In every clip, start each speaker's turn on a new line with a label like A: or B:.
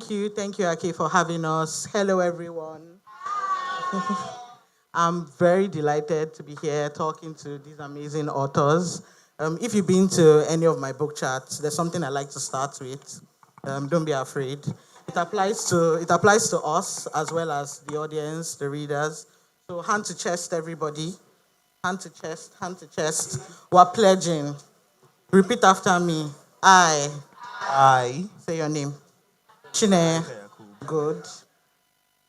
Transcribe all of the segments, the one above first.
A: Thank you, Aki, for having us. Hello, everyone. I'm very delighted to be here talking to these amazing authors. If you've been to any of my book chats, there's something I like to start with. Don't be afraid. It applies to us as well as the audience, the readers. So hand to chest, everybody. Hand to chest, hand to chest. We're pledging. Repeat after me. I
B: I,
A: say your name. Chinenye.
B: Yaqub,
A: Good.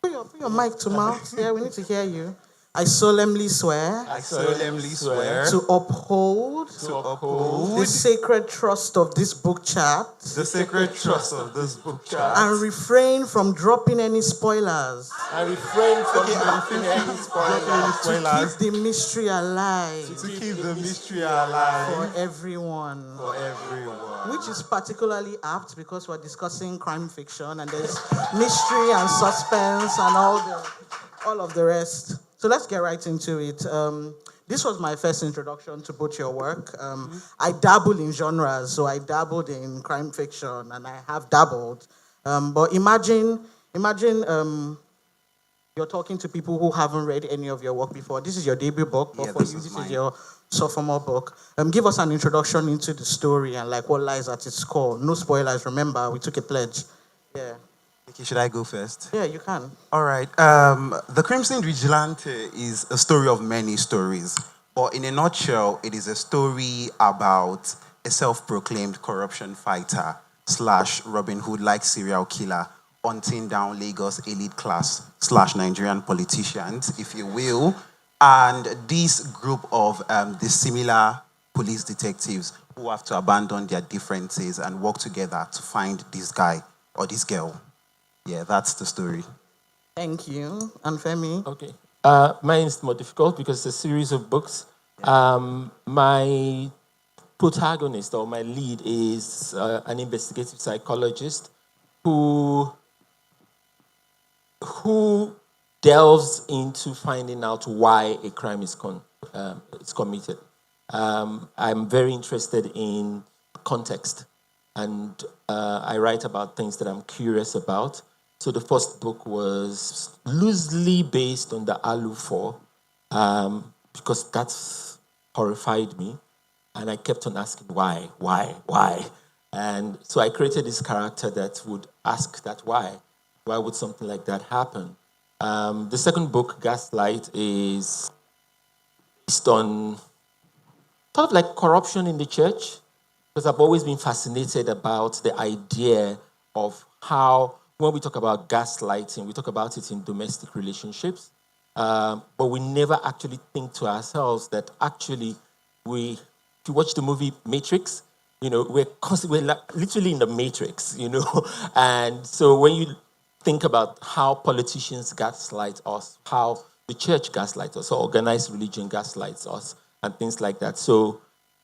A: Put your mic to mouth. Yeah, we need to hear you. I solemnly swear
B: I solemnly swear
A: to uphold
B: to uphold
A: the sacred trust of this book chat
B: the sacred trust of this book
A: and
B: chart
A: refrain from dropping any spoilers
B: and refrain from dropping any
A: to
B: spoilers
A: keep the mystery alive
B: to keep the mystery
A: for
B: alive
A: everyone.
B: for everyone.
A: Which is particularly apt because we're discussing crime fiction and there's mystery and suspense and all of the rest. So let's get right into it. This was my first introduction to both your work. I dabble in genres, so I dabbled in crime fiction and I have dabbled. But imagine you're talking to people who haven't read any of your work before. This is your debut book, but
B: Yeah,
A: for
B: this
A: you,
B: is
A: this is
B: mine.
A: your sophomore book. Give us an introduction into the story and like what lies at its core. No spoilers. Remember, we took a pledge. Yeah,
B: Okay, should I go first?
A: yeah, you can.
B: All right. The Crimson Vigilante is a story of many stories, but in a nutshell, it is a story about a self-proclaimed corruption fighter slash Robin Hood-like serial killer hunting down Lagos elite class slash Nigerian politicians, if you will, and this group of dissimilar police detectives who have to abandon their differences and work together to find this guy or this girl. Yeah, that's the story.
A: Thank you. And Femi.
C: Okay. Mine is more difficult because it's a series of books. My protagonist or my lead is an investigative psychologist who who delves into finding out why a crime is committed. I'm very interested in context, and I write about things that I'm curious about. So the first book was loosely based on the allure because that's horrified me, and I kept on asking why, and so I created this character that would ask that why. Why would something like that happen? The second book, Gaslight, is based on sort of like corruption in the church, because I've always been fascinated about the idea of how, when we talk about gaslighting, we talk about it in domestic relationships, but we never actually think to ourselves that actually if you watch the movie Matrix, we're literally in the matrix, and so when you think about how politicians gaslight us, how the church gaslights us, or organized religion gaslights us, and things like that. So,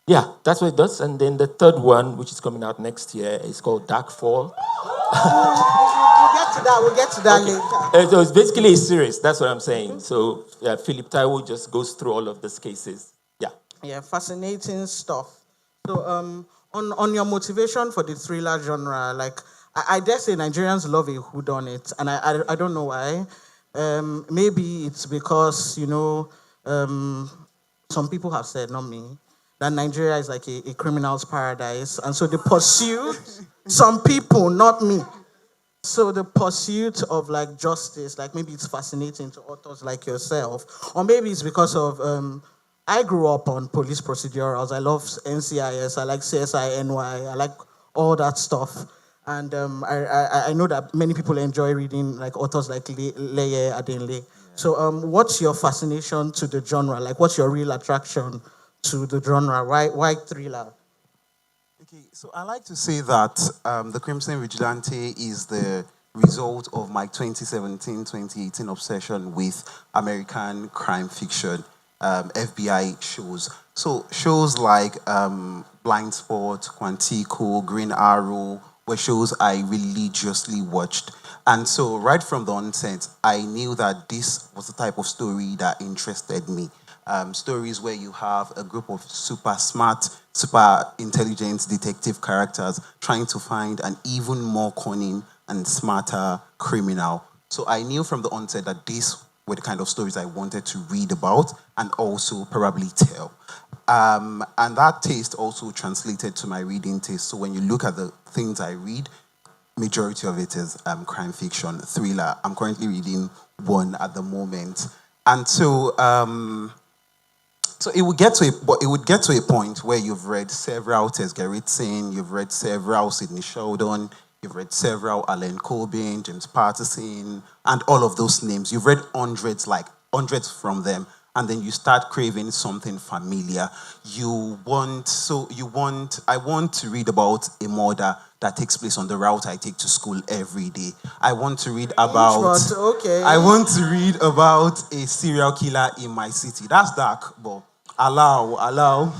C: yeah, that's what it does. And then the third one, which is coming out next year, is called Dark Fall.
A: We'll get to that later.
C: So it's basically a series. That's what I'm saying. So Philip Taiwo just goes through all of these cases. Yeah.
A: Yeah, fascinating stuff. So, on your motivation for the thriller genre, like I dare say Nigerians love a whodunit, and I don't know why. Maybe it's because some people have said, not me, that Nigeria is like a criminal's paradise, and so the pursuit, some people, not me. So the pursuit of like justice, like maybe it's fascinating to authors like yourself, or maybe it's because of I grew up on police procedurals. I love NCIS. I like CSI NY. I like all that stuff, and I know that many people enjoy reading like authors like Leye Adenle. So what's your fascination to the genre? Like, what's your real attraction to the genre? Why thriller?
B: Okay, so I like to say that The Crimson Vigilante is the result of my 2017-2018 obsession with American crime fiction, FBI shows. So shows like Blind Spot, Quantico, Green Arrow were shows I religiously watched. And so right from the onset, I knew that this was the type of story that interested me. Stories where you have a group of super smart, super intelligent detective characters trying to find an even more cunning and smarter criminal. So I knew from the onset that these were the kind of stories I wanted to read about and also probably tell. And that taste also translated to my reading taste. So when you look at the things I read, majority of it is crime fiction, thriller. I'm currently reading one at the moment, and so it would get to a point where you've read several Tess Gerritsen, you've read several Sidney Sheldon, you've read several Alan Coben, James Patterson, and all of those names. You've read hundreds, like hundreds from them, and then you start craving something familiar. I want to read about a murder that takes place on the route I take to school every day. I want to read about
A: okay.
B: I want to read about a serial killer in my city. That's dark, but allow.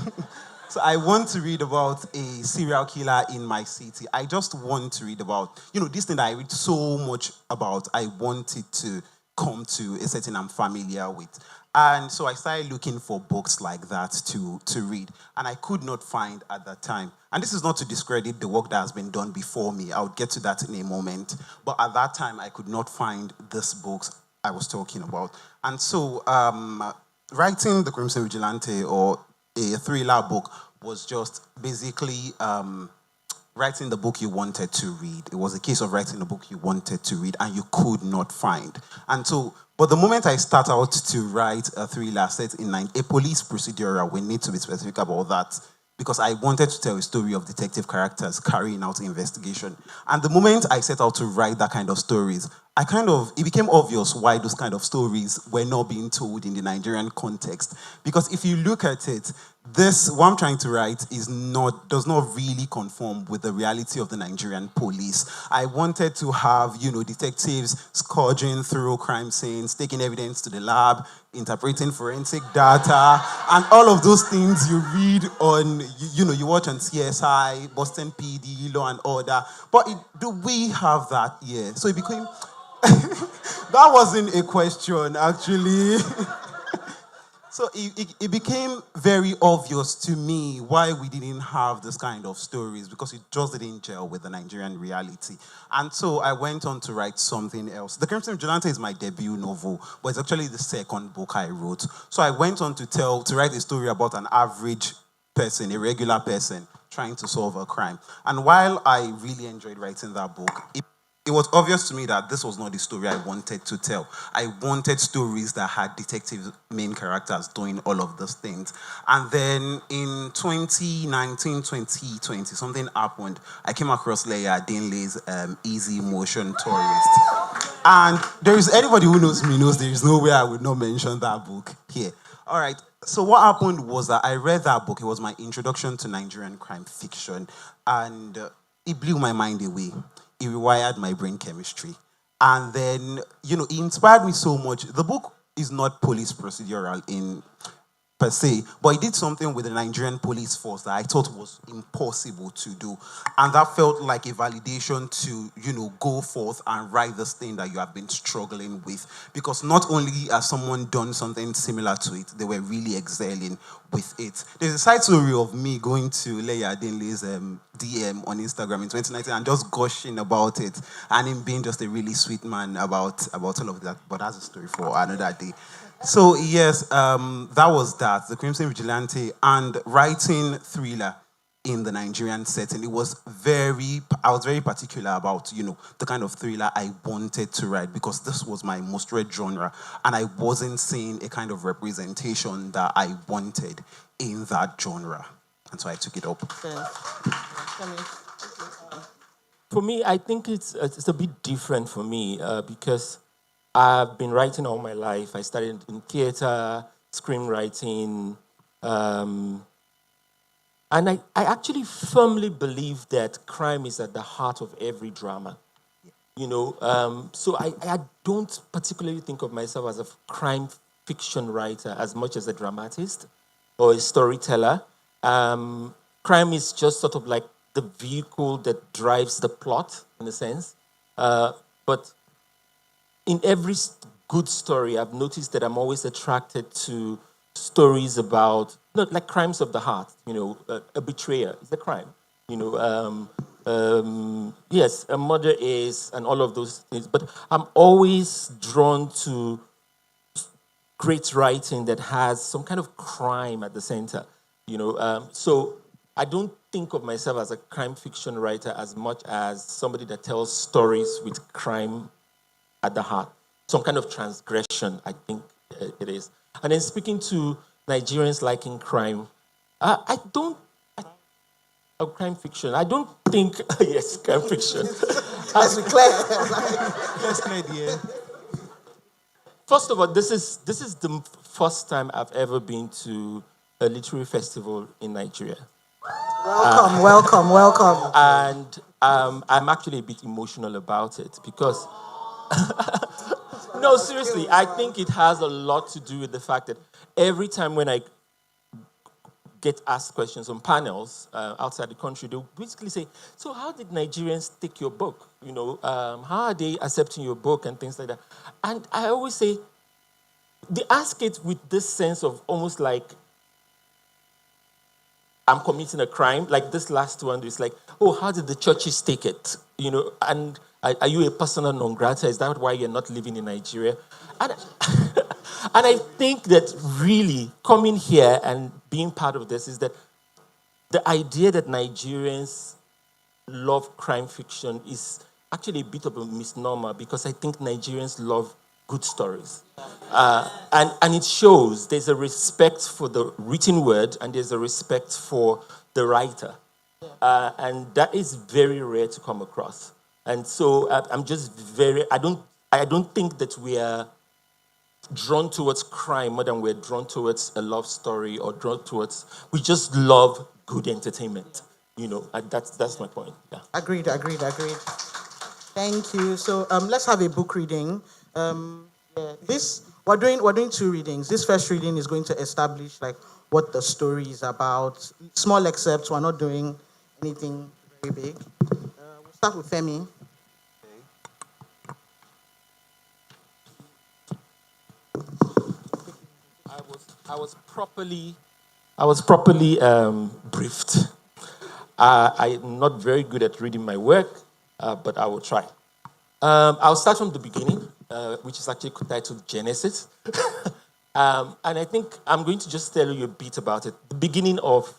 B: So I want to read about a serial killer in my city. I just want to read about, this thing that I read so much about. I want it to come to a setting I'm familiar with. And so I started looking for books like that to read. And I could not find at that time. And this is not to discredit the work that has been done before me. I'll get to that in a moment. But at that time, I could not find these books I was talking about. And so writing The Crimson Vigilante, or a thriller book, was just basically writing the book you wanted to read. It was a case of writing the book you wanted to read and you could not find. And so, but the moment I start out to write a thriller set in a police procedural, we need to be specific about that, because I wanted to tell a story of detective characters carrying out an investigation. And the moment I set out to write that kind of stories, it became obvious why those kind of stories were not being told in the Nigerian context. Because if you look at it, what I'm trying to write does not really conform with the reality of the Nigerian police. I wanted to have, detectives scourging through crime scenes, taking evidence to the lab, interpreting forensic data, and all of those things you read on, you watch on CSI, Boston PD, Law and Order. But do we have that? Yeah. So it became... that wasn't a question, actually. So it became very obvious to me why we didn't have this kind of stories, because it just didn't gel with the Nigerian reality. And so I went on to write something else. The Crimson Vigilante is my debut novel, but it's actually the second book I wrote. So I went on to write a story about an average person, a regular person, trying to solve a crime. And while I really enjoyed writing that book, it was obvious to me that this was not the story I wanted to tell. I wanted stories that had detective main characters doing all of those things. And then in 2019, 2020, something happened. I came across Leia Dinley's Easy Motion Tourist. And anybody who knows me knows there is no way I would not mention that book here. All right. So what happened was that I read that book. It was my introduction to Nigerian crime fiction. And it blew my mind away. It rewired my brain chemistry. And then, it inspired me so much. The book is not police procedural per se, but it did something with the Nigerian police force that I thought was impossible to do. And that felt like a validation to, go forth and write this thing that you have been struggling with. Because not only has someone done something similar to it, they were really excelling with it. There's a side story of me going to Leia Dinley's DM on Instagram in 2019 and just gushing about it, and him being just a really sweet man about all of that. But that's a story for another day. So yes, that was that, The Crimson Vigilante, and writing thriller in the Nigerian setting. I was very particular about, the kind of thriller I wanted to write, because this was my most read genre, and I wasn't seeing a kind of representation that I wanted in that genre. And so I took it up.
C: For me, I think it's a bit different for me because I've been writing all my life. I started in theater, screenwriting, and I actually firmly believe that crime is at the heart of every drama. So I don't particularly think of myself as a crime fiction writer as much as a dramatist or a storyteller. Crime is just sort of like the vehicle that drives the plot, in a sense. But in every good story, I've noticed that I'm always attracted to stories about, not like crimes of the heart. A betrayer is a crime. Yes, a murder is, and all of those things. But I'm always drawn to great writing that has some kind of crime at the center. So I don't think of myself as a crime fiction writer as much as somebody that tells stories with crime at the heart. Some kind of transgression, I think it is. And then speaking to Nigerians liking crime, I don't. Crime fiction. I don't think. Yes, crime fiction.
A: Let's be clear.
B: Let's clear the air.
C: First of all, this is the first time I've ever been to a literary festival in Nigeria,
A: Welcome.
C: and I'm actually a bit emotional about it because no, seriously, I think it has a lot to do with the fact that every time when I get asked questions on panels outside the country, they'll basically say, "So, how did Nigerians take your book? How are they accepting your book and things like that?" And I always say, they ask it with this sense of almost like I'm committing a crime. Like this last one is like, "Oh, how did the churches take it? And are you a persona non grata? Is that why you're not living in Nigeria?" And and I think that really coming here and being part of this is that the idea that Nigerians love crime fiction is actually a bit of a misnomer because I think Nigerians love good stories. And it shows there's a respect for the written word and there's a respect for the writer. And that is very rare to come across. And so I'm just I don't think that we are drawn towards crime more than we're drawn towards a love story or drawn towards, we just love good entertainment. And that's my point. Yeah.
A: Agreed. Thank you. So let's have a book reading. This we're doing two readings. This first reading is going to establish like what the story is about. Small excerpts. We're not doing anything very big. We'll start with Femi.
C: I was properly briefed. I'm not very good at reading my work, but I will try. I'll start from the beginning, which is actually titled Genesis. And I think I'm going to just tell you a bit about it. The beginning of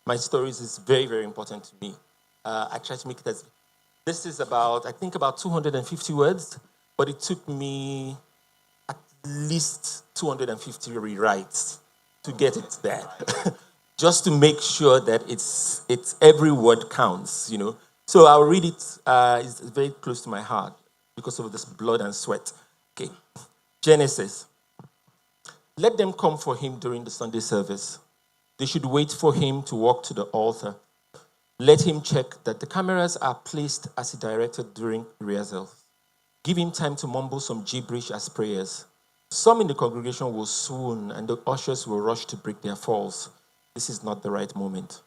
C: my stories is very, very important to me. I try to make it as this is about 250 words, but it took me at least 250 rewrites to get it there. Just to make sure that it's every word counts. So I'll read it. It's very close to my heart because of this blood and sweat. Okay. Genesis. Let them come for him during the Sunday service. They should wait for him to walk to the altar. Let him check that the cameras are placed as he directed during rehearsals. Give him time to mumble some gibberish as prayers. Some in the congregation will swoon and the ushers will rush to break their falls. This is not the right moment.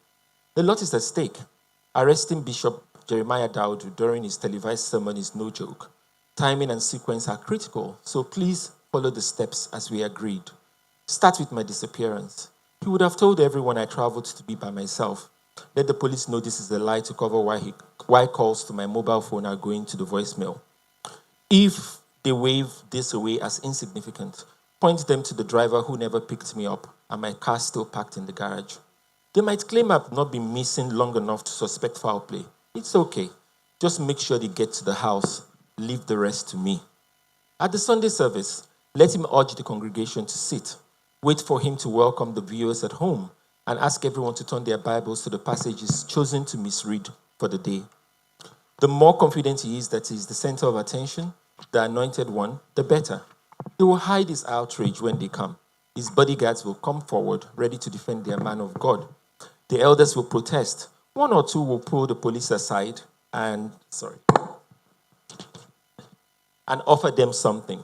C: A lot is at stake. Arresting Bishop Jeremiah Daudu during his televised sermon is no joke. Timing and sequence are critical, so please follow the steps as we agreed. Start with my disappearance. He would have told everyone I traveled to be by myself. Let the police know this is a lie to cover why calls to my mobile phone are going to the voicemail. If they wave this away as insignificant, point them to the driver who never picked me up and my car still parked in the garage. They might claim I've not been missing long enough to suspect foul play. It's okay. Just make sure they get to the house. Leave the rest to me. At the Sunday service, let him urge the congregation to sit. Wait for him to welcome the viewers at home and ask everyone to turn their Bibles to the passages chosen to misread for the day. The more confident he is that he is the center of attention, the anointed one, the better. He will hide his outrage when they come. His bodyguards will come forward, ready to defend their man of God. The elders will protest. One or two will pull the police aside and offer them something.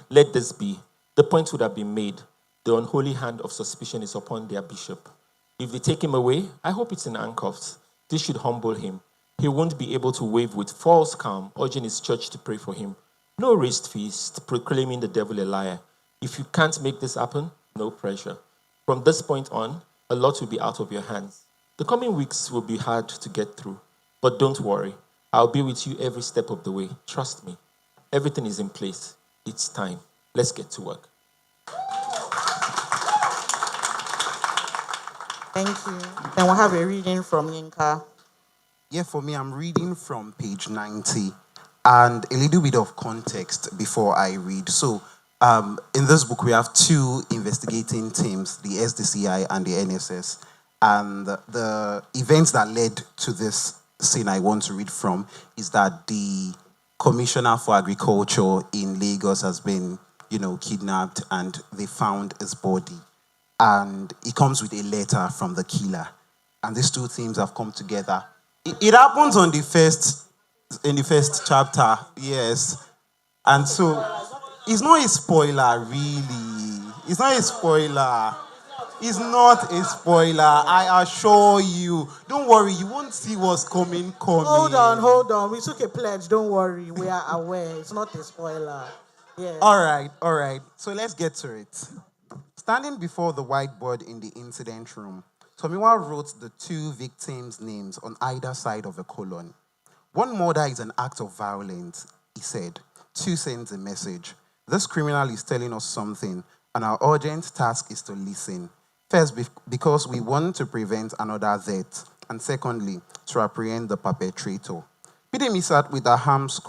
C: Let this be. The point would have been made. The unholy hand of suspicion is upon their bishop. If they take him away, I hope it's in handcuffs. This should humble him. He won't be able to wave with false calm, urging his church to pray for him. No raised feast, proclaiming the devil a liar. If you can't make this happen, no pressure. From this point on, a lot will be out of your hands. The coming weeks will be hard to get through. But don't worry, I'll be with you every step of the way. Trust me. Everything is in place. It's time. Let's get to work.
A: Thank you. Then we'll have a reading from Yinka.
B: Yeah, for me, I'm reading from page 90 and a little bit of context before I read. So, in this book, we have two investigating teams, the SDCI and the NSS. And the events that led to this scene I want to read from is that the Commissioner for Agriculture in Lagos has been, kidnapped, and they found his body. And it comes with a letter from the killer. And these two teams have come together. It happens in the first chapter, yes. And so it's not a spoiler, really. It's not a spoiler. It's not a spoiler, I assure you. Don't worry, you won't see what's coming.
A: Hold on. We took a pledge. Don't worry. We are aware. It's not a spoiler. Yeah.
B: All right. So let's get to it. Standing before the whiteboard in the incident room, Tomiwa wrote the two victims' names on either side of a colon. One murder is an act of violence, he said. Two sends a message. This criminal is telling us something, and our urgent task is to listen. First, because we want to prevent another death, and secondly, to apprehend the perpetrator. Bidemi sat with her arms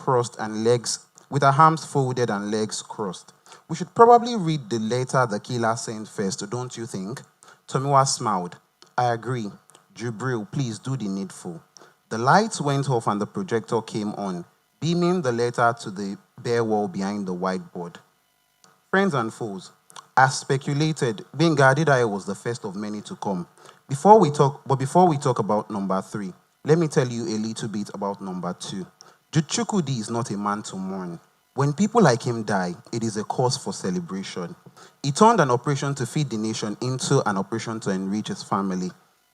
B: folded and legs crossed. We should probably read the letter the killer sent first, don't you think? Tomiwa smiled. I agree. Jubril, please do the needful. The lights went off and the projector came on, beaming the letter to the bare wall behind the whiteboard. Friends and foes, as speculated, Benga Adidai was the first of many to come. Before we talk about number 3, let me tell you a little bit about number 2. Juchukudi is not a man to mourn. When people like him die, it is a cause for celebration. He turned an operation to feed the nation into an operation to enrich his family.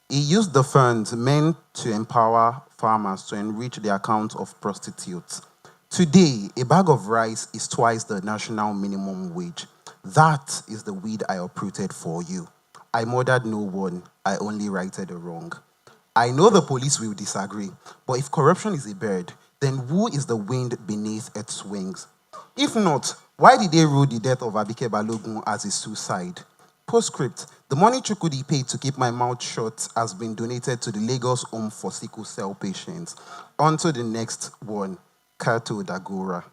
B: He used the funds meant to empower farmers to enrich the account of prostitutes. Today, a bag of rice is twice the national minimum wage. That is the weed I uprooted for you. I murdered no one. I only righted a wrong. I know the police will disagree, but if corruption is a bird, then who is the wind beneath its wings? If not, why did they rule the death of Abike Balogun as a suicide? Postscript, the money Chukudi paid to keep my mouth shut has been donated to the Lagos Home for Sickle Cell Patients. On to the next one, Kato Dagora.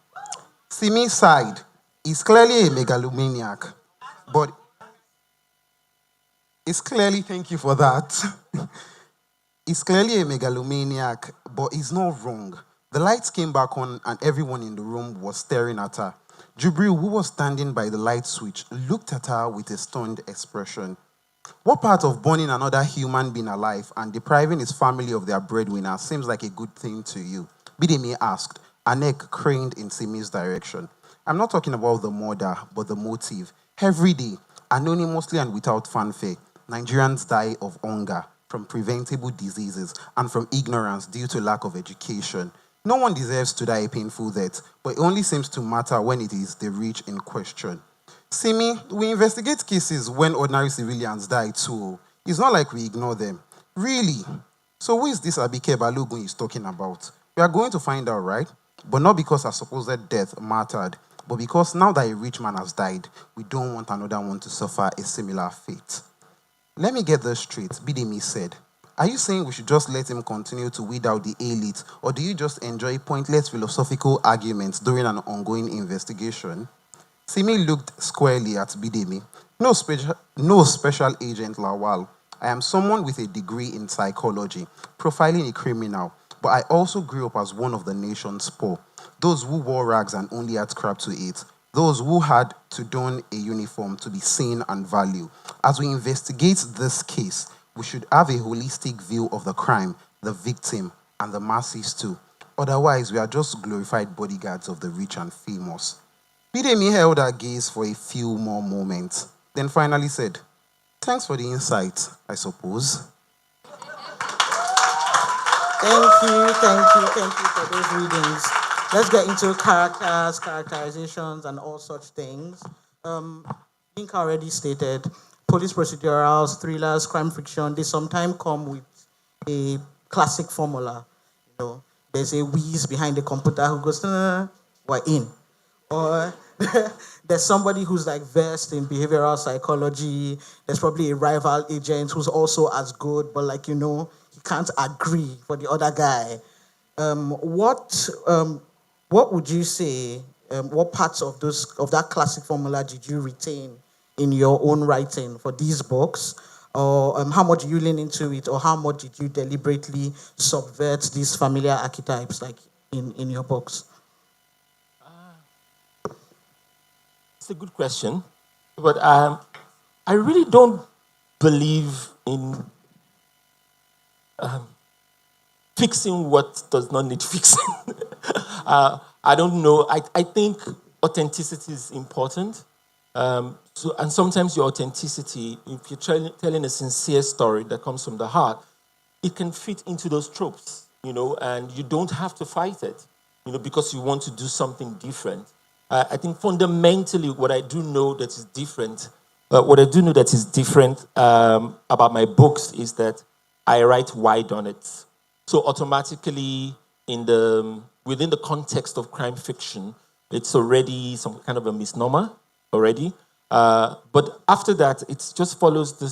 B: Simi side is clearly a megalomaniac, but thank you for that. He's clearly a megalomaniac, but he's not wrong. The lights came back on and everyone in the room was staring at her. Jubril, who was standing by the light switch, looked at her with a stunned expression. What part of burning another human being alive and depriving his family of their breadwinner seems like a good thing to you? Bidemi asked, her neck craned in Simi's direction. I'm not talking about the murder, but the motive. Every day, anonymously and without fanfare, Nigerians die of hunger, from preventable diseases, and from ignorance due to lack of education. No one deserves to die a painful death, but it only seems to matter when it is the rich in question. Simi, we investigate cases when ordinary civilians die too. It's not like we ignore them. Really? So who is this Abike Balogun he's talking about? We are going to find out, right? But not because her supposed death mattered, but because now that a rich man has died, we don't want another one to suffer a similar fate. Let me get this straight, Bidemi said. Are you saying we should just let him continue to weed out the elite, or do you just enjoy pointless philosophical arguments during an ongoing investigation? Simi looked squarely at Bidemi. No special agent Lawal. I am someone with a degree in psychology, profiling a criminal, but I also grew up as one of the nation's poor, those who wore rags and only had crap to eat, those who had to don a uniform to be seen and valued. As we investigate this case, we should have a holistic view of the crime, the victim, and the masses too. Otherwise, we are just glorified bodyguards of the rich and famous. Bidemi held her gaze for a few more moments, then finally said, thanks for the insight, I suppose.
A: Thank you for those readings. Let's get into characters, characterizations, and all such things. Inka already stated, police procedurals, thrillers, crime fiction, they sometimes come with a classic formula. know, there's a whiz behind the computer who goes, we're in. Or there's somebody who's like versed in behavioral psychology. There's probably a rival agent who's also as good, but like, he can't agree for the other guy. What would you say? What parts of that classic formula did you retain in your own writing for these books? Or how much do you lean into it, or how much did you deliberately subvert these familiar archetypes, like in your books?
C: It's a good question, but I really don't believe in fixing what does not need fixing. I don't know. I think authenticity is important. And sometimes your authenticity, if you're telling a sincere story that comes from the heart, it can fit into those tropes, and you don't have to fight it, because you want to do something different. I think fundamentally, what I do know that is different about my books is that I write wide on it. So automatically, within the context of crime fiction, it's already some kind of a misnomer already. But after that, it just follows the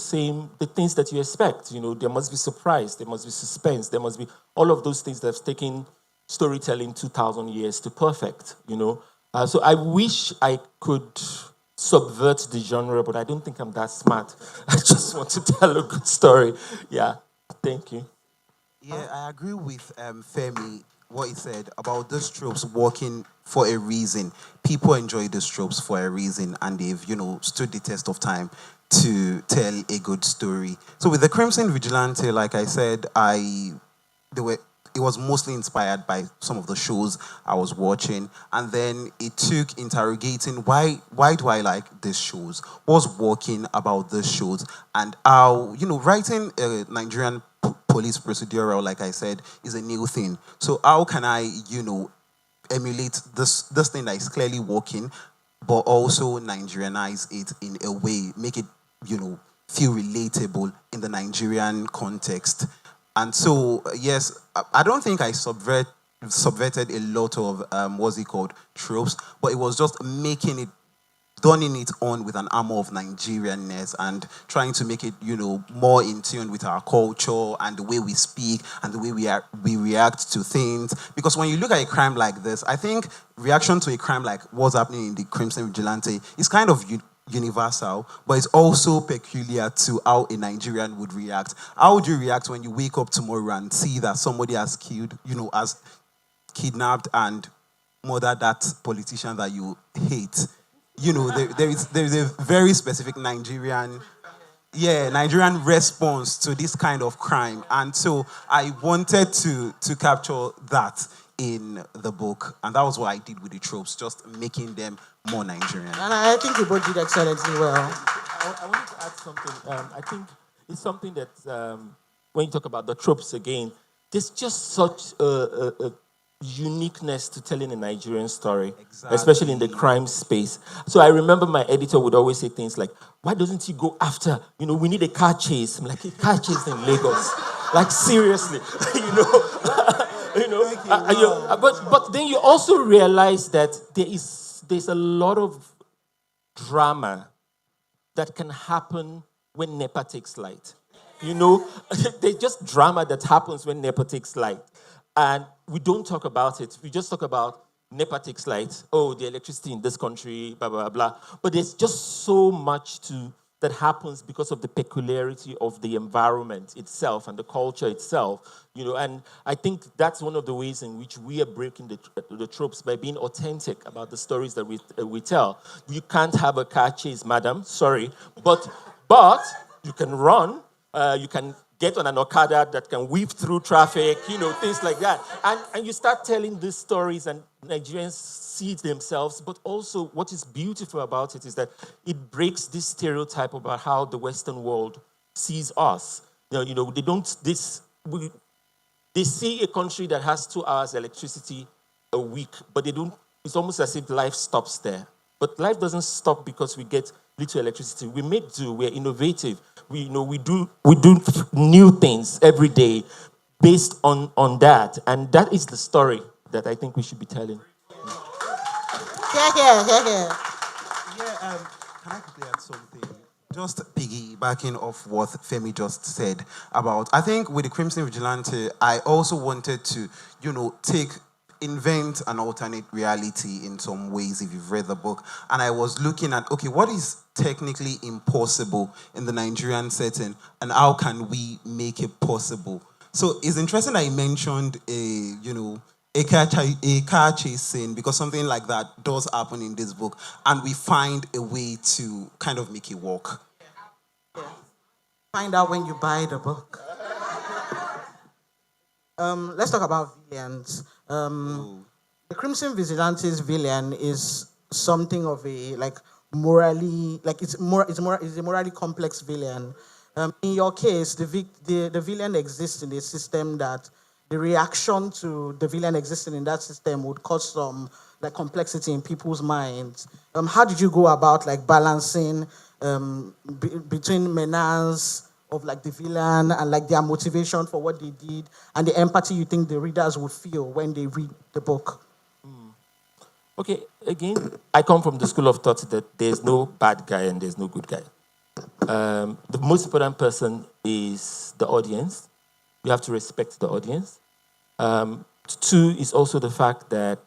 C: things that you expect. There must be surprise, there must be suspense, there must be all of those things that have taken storytelling 2,000 years to perfect. So I wish I could subvert the genre, but I don't think I'm that smart. I just want to tell a good story. Yeah, thank you.
B: Yeah, I agree with Femi, what he said about those tropes working for a reason. People enjoy those tropes for a reason, and they've, stood the test of time to tell a good story. So with the Crimson Vigilante, like I said, it was mostly inspired by some of the shows I was watching, and then it took interrogating why do I like these shows? What's working about these shows? And how, writing a Nigerian police procedural, like I said, is a new thing. So how can I, emulate this thing that is clearly working, but also Nigerianize it in a way, make it, feel relatable in the Nigerian context. And so, yes, I don't think I subverted a lot of, what's it called, tropes, but it was just donning it on with an armor of Nigerianness and trying to make it, more in tune with our culture and the way we speak and the way we react to things. Because when you look at a crime like this, I think reaction to a crime like what's happening in the Crimson Vigilante is kind of universal, but it's also peculiar to how a Nigerian would react. How would you react when you wake up tomorrow and see that somebody has killed, has kidnapped and murdered that politician that you hate? There is a very specific Nigerian response to this kind of crime, and so I wanted to capture that in the book, and that was what I did with the tropes, just making them more Nigerian.
A: And I think you both did excellently well.
C: I wanted to add something. I think it's something that when you talk about the tropes again, there's just such a uniqueness to telling a Nigerian story,
B: Exactly.
C: especially in the crime space. So I remember my editor would always say things like, "Why doesn't he go after? We need a car chase." I'm like, "A car chase in Lagos? Like seriously, But then you also realize that there's a lot of drama that can happen when NEPA takes light. There's just drama that happens when NEPA takes light. And we don't talk about it. We just talk about NEPA takes light. Oh, the electricity in this country, blah, blah, blah. But there's just so much that happens because of the peculiarity of the environment itself and the culture itself. And I think that's one of the ways in which we are breaking the tropes by being authentic about the stories that we tell. You can't have a car chase, madam. Sorry. But you can run. You can get on an Okada that can weave through traffic, things like that. And you start telling these stories and Nigerians see themselves, but also what is beautiful about it is that it breaks this stereotype about how the Western world sees us. They see a country that has 2 hours electricity a week, but it's almost as if life stops there. But life doesn't stop because we get little electricity. We make do, we're innovative. We do new things every day. based on that. And that is the story that I think we should be telling.
A: Yeah.
B: Yeah, can I quickly add something? Just piggybacking off what Femi just said about, I think with the Crimson Vigilante, I also wanted to, invent an alternate reality in some ways if you've read the book. And I was looking at, okay, what is technically impossible in the Nigerian setting and how can we make it possible? So it's interesting I mentioned a car chase scene because something like that does happen in this book, and we find a way to kind of make it work.
A: Find out when you buy the book. Let's talk about villains. The Crimson Vigilante's villain is something of a like morally like it's a morally complex villain. In your case, the villain exists in a system that the reaction to the villain existing in that system would cause some like complexity in people's minds. How did you go about like balancing between menace of like the villain and like their motivation for what they did and the empathy you think the readers would feel when they read the book?
C: Okay, again, I come from the school of thought that there's no bad guy and there's no good guy. The most important person is the audience. You have to respect the audience. Two is also the fact that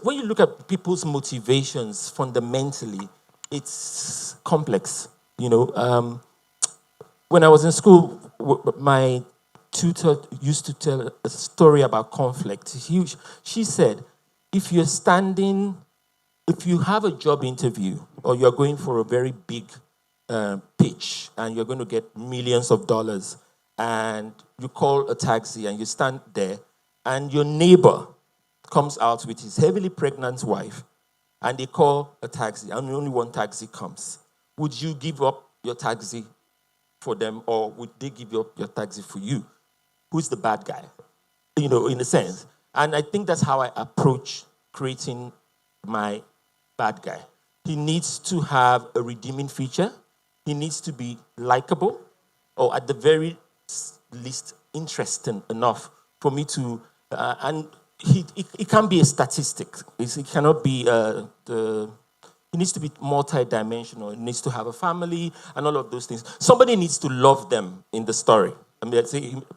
C: when you look at people's motivations fundamentally, it's complex. When I was in school, my tutor used to tell a story about conflict. She said, if you have a job interview or you're going for a very big pitch and you're going to get millions of dollars and you call a taxi and you stand there and your neighbor comes out with his heavily pregnant wife and they call a taxi and only one taxi comes, would you give up your taxi for them or would they give up your taxi for you? Who's the bad guy? In a sense. And I think that's how I approach creating my bad guy. He needs to have a redeeming feature. He needs to be likable, or at the very least interesting enough for me to. And he can't be a statistic. He cannot be He needs to be multi-dimensional. He needs to have a family and all of those things. Somebody needs to love them in the story. I mean,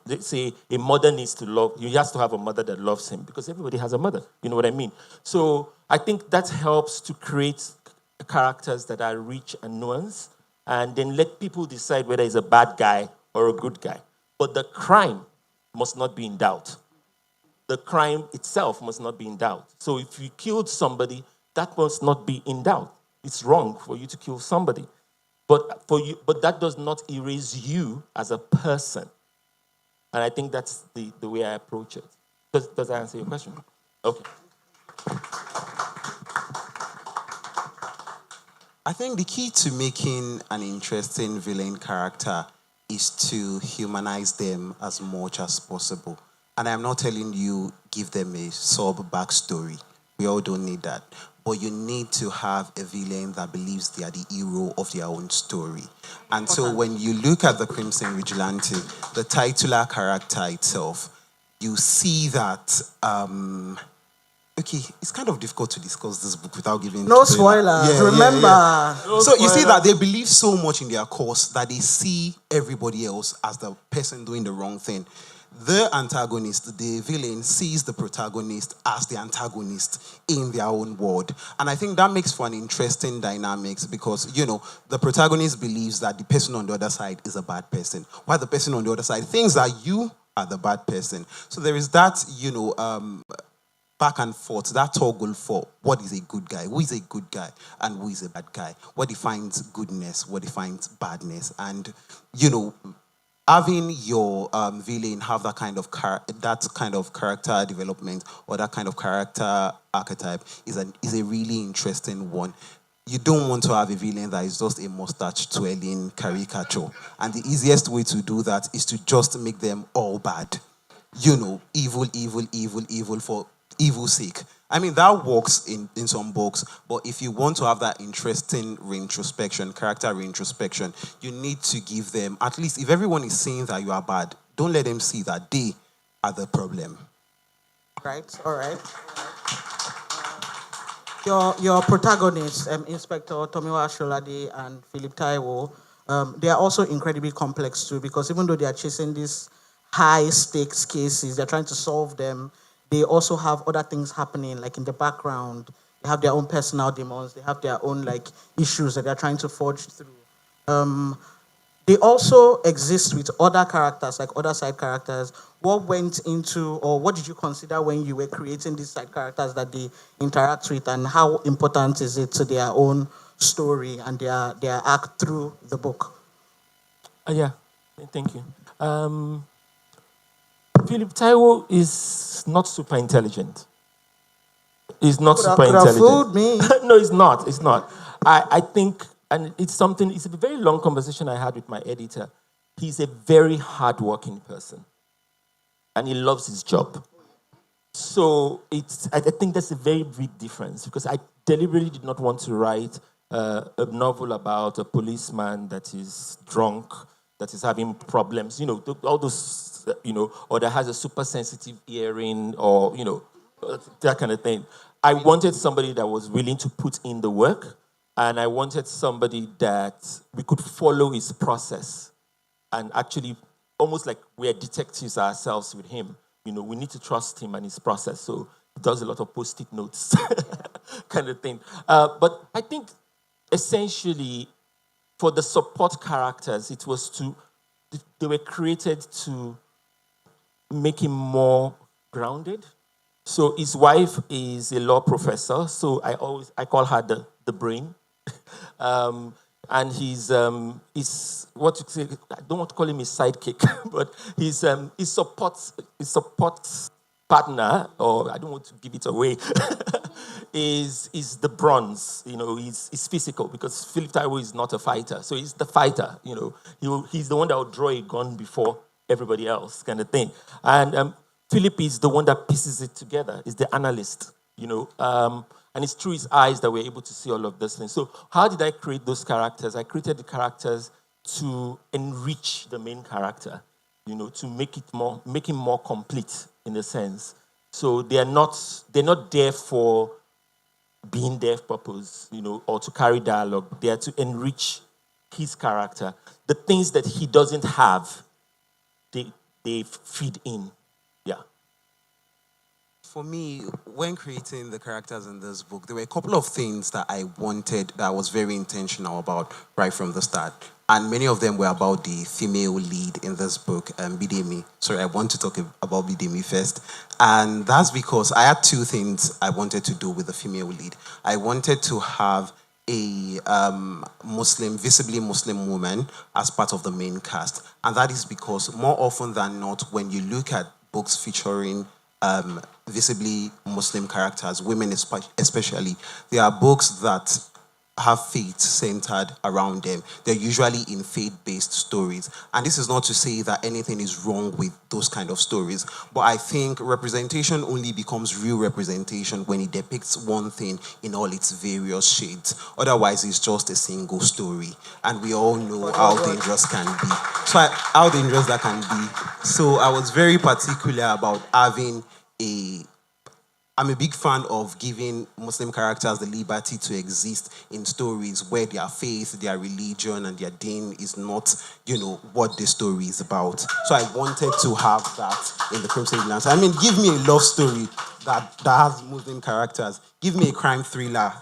C: let's say a mother needs to love. He has to have a mother that loves him because everybody has a mother. You know what I mean? So I think that helps to create characters that are rich and nuanced, and then let people decide whether he's a bad guy or a good guy. But the crime must not be in doubt. The crime itself must not be in doubt. So if you killed somebody, that must not be in doubt. It's wrong for you to kill somebody. But that does not erase you as a person. And I think that's the way I approach it. Does that answer your question? Okay.
B: I think the key to making an interesting villain character is to humanize them as much as possible. And I'm not telling you give them a sub backstory. We all don't need that. But you need to have a villain that believes they are the hero of their own story. And so when you look at the Crimson Vigilante, the titular character itself, you see that, okay, it's kind of difficult to discuss this book without giving...
A: No spoilers, remember.
B: Yeah.
A: No
B: so you see
A: spoilers.
B: that they believe so much in their cause that they see everybody else as the person doing the wrong thing. The antagonist, the villain, sees the protagonist as the antagonist in their own world. And I think that makes for an interesting dynamics because, the protagonist believes that the person on the other side is a bad person, while the person on the other side thinks that you are the bad person. So there is that, back and forth, that toggle for what is a good guy, who is a good guy, and who is a bad guy, what defines goodness, what defines badness. And, having your villain have that kind of character development or that kind of character archetype is a really interesting one. You don't want to have a villain that is just a mustache-twirling caricature. And the easiest way to do that is to just make them all bad. Evil for evil's sake. I mean, that works in some books, but if you want to have that interesting reintrospection, character reintrospection, you need to give them, at least if everyone is saying that you are bad, don't let them see that they are the problem.
A: Right, all right. Your protagonists, Inspector Tomiwa Sholade and Philip Taiwo, they are also incredibly complex too, because even though they are chasing these high stakes cases, they're trying to solve them. They also have other things happening, like in the background. They have their own personal demons. They have their own like issues that they're trying to forge through. Um, they also exist with other characters, like other side characters. What went into, or what did you consider when you were creating these side characters that they interact with, and how important is it to their own story and their act through the book?
C: Yeah, thank you. Philip Taiwo is not super intelligent. He's not super
A: Could have
C: intelligent.
A: fooled me.
C: No, it's not. It's not. I think, and it's a very long conversation I had with my editor. He's a very hardworking person, and he loves his job. So I think that's a very big difference, because I deliberately did not want to write a novel about a policeman that is drunk, that is having problems, all those, or that has a super sensitive hearing, or, that kind of thing. I wanted somebody that was willing to put in the work, and I wanted somebody that we could follow his process, and actually almost like we're detectives ourselves with him. We need to trust him and his process. So he does a lot of post-it notes kind of thing. But I think essentially for the support characters, they were created to make him more grounded. So his wife is a law professor, so I call her the brain. And he's what you say. I don't want to call him his sidekick, but his support partner, or I don't want to give it away, is the bronze. He's physical, because Philip Taiwo is not a fighter, so he's the fighter. He's the one that will draw a gun before everybody else, kind of thing. And Philip is the one that pieces it together. He's the analyst. And it's through his eyes that we're able to see all of those things. So how did I create those characters? I created the characters to enrich the main character, to make him more complete in a sense. So they're not there for being there for purpose, or to carry dialogue. They are to enrich his character. The things that he doesn't have, they feed in. Yeah.
B: For me, when creating the characters in this book, there were a couple of things that I wanted, that I was very intentional about right from the start. And many of them were about the female lead in this book, Bidemi. Sorry, I want to talk about Bidemi first. And that's because I had two things I wanted to do with the female lead. I wanted to have a visibly Muslim woman as part of the main cast. And that is because more often than not, when you look at books featuring visibly Muslim characters, women especially, there are books that have faith centered around them. They're usually in faith-based stories. And this is not to say that anything is wrong with those kind of stories, but I think representation only becomes real representation when it depicts one thing in all its various shades. Otherwise, it's just a single story. And we all know how dangerous can be. How dangerous that can be. So I was very particular about having I'm a big fan of giving Muslim characters the liberty to exist in stories where their faith, their religion, and their deen is not, what the story is about. So I wanted to have that in the Crimson Vigilante. I mean, give me a love story that has Muslim characters. Give me a crime thriller.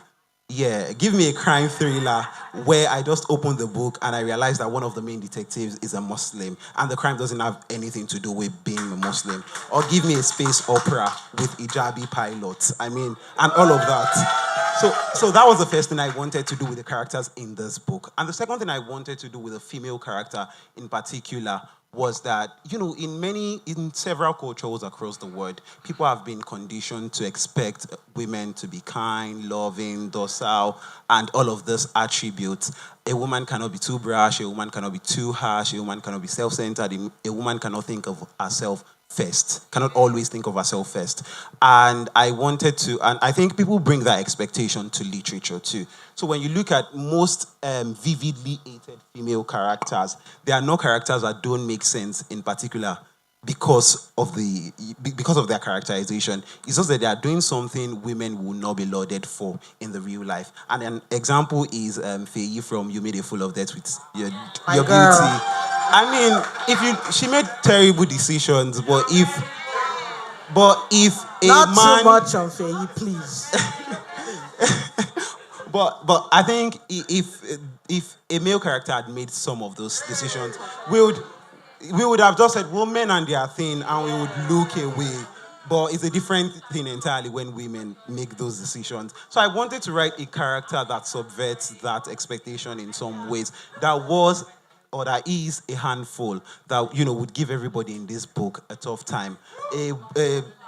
B: Yeah, give me a crime thriller where I just opened the book and I realized that one of the main detectives is a Muslim and the crime doesn't have anything to do with being a Muslim. Or give me a space opera with hijabi pilots. And all of that. So that was the first thing I wanted to do with the characters in this book. And the second thing I wanted to do with a female character in particular was that, in several cultures across the world, people have been conditioned to expect women to be kind, loving, docile, and all of these attributes. A woman cannot be too brash, a woman cannot be too harsh, a woman cannot be self-centered, a woman cannot think of herself first, cannot always think of herself first. And I wanted to, and I think people bring that expectation to literature too. So when you look at most vividly hated female characters, they are not characters that don't make sense in particular because of their characterization. It's just that they are doing something women will not be lauded for in the real life. And an example is Fei from You Made a Fool of That with
A: My
B: your
A: girl.
B: beauty. I mean, she made terrible decisions, but if a
A: Not too
B: man,
A: much on Faye, please.
B: but I think if a male character had made some of those decisions, we would have just said women and their thing, and we would look away. But it's a different thing entirely when women make those decisions. So I wanted to write a character that subverts that expectation in some ways. That was or that is a handful that would give everybody in this book a tough time. A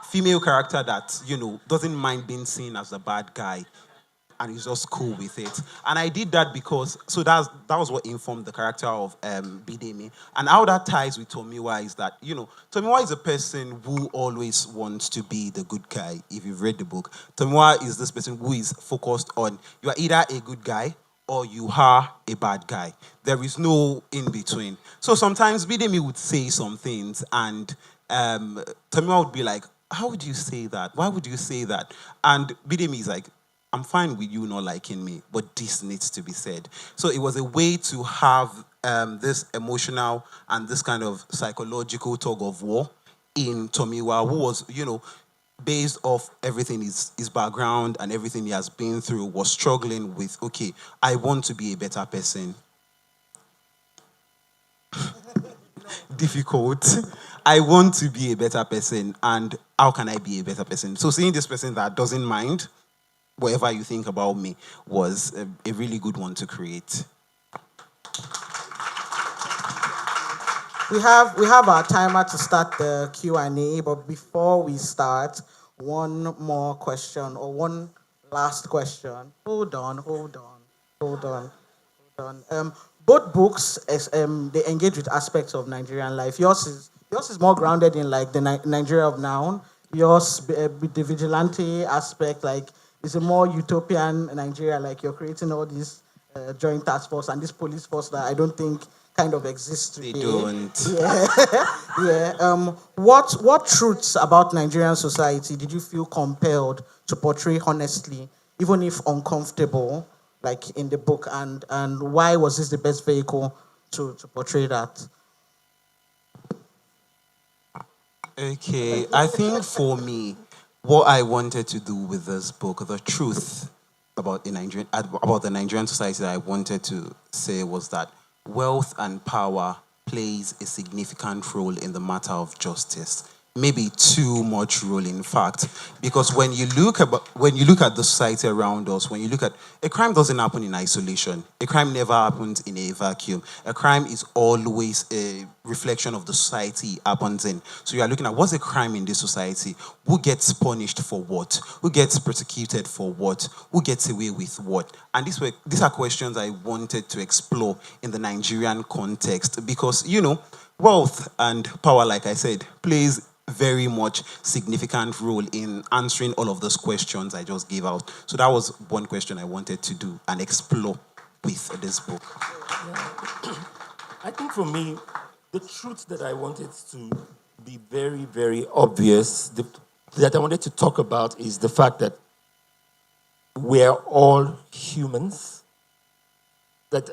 B: female character that doesn't mind being seen as a bad guy and he's just cool with it. And I did that because that was what informed the character of Bidemi. And how that ties with Tomiwa is that Tomiwa is a person who always wants to be the good guy. If you've read the book, Tomiwa is this person who is focused on you are either a good guy or you are a bad guy. There is no in between. So sometimes Bidemi would say some things and Tomiwa would be like, how would you say that? Why would you say that? And Bidemi is like, I'm fine with you not liking me, but this needs to be said. So it was a way to have this emotional and this kind of psychological tug of war in Tomiwa, who was, based off everything, his background and everything he has been through, was struggling with, okay, I want to be a better person. Difficult. I want to be a better person, and how can I be a better person? So seeing this person that doesn't mind whatever you think about me was a really good one to create.
A: We have our timer to start the Q&A, but before we start, one more question or one last question. Hold on. Both books, they engage with aspects of Nigerian life. Yours is more grounded in like the Nigeria of now. Yours, with the vigilante aspect, like it's a more utopian Nigeria. Like you're creating all these joint task force and this police force that I don't think kind of exists today.
B: They don't.
A: Yeah, yeah. What truths about Nigerian society did you feel compelled to portray honestly, even if uncomfortable, like in the book, and why was this the best vehicle to portray that?
B: Okay, I think for me, what I wanted to do with this book, the truth about the Nigerian society that I wanted to say was that wealth and power plays a significant role in the matter of justice. Maybe too much role, in fact, because when you look at the society around us, when you look at a crime doesn't happen in isolation. A crime never happens in a vacuum. A crime is always a reflection of the society it happens in. So you are looking at what's a crime in this society? Who gets punished for what? Who gets persecuted for what? Who gets away with what? And these are questions I wanted to explore in the Nigerian context because wealth and power, like I said, plays very much significant role in answering all of those questions I just gave out. So that was one question I wanted to do and explore with this book.
C: I think for me, the truth that I wanted to be very, very obvious, that I wanted to talk about is the fact that we're all humans. That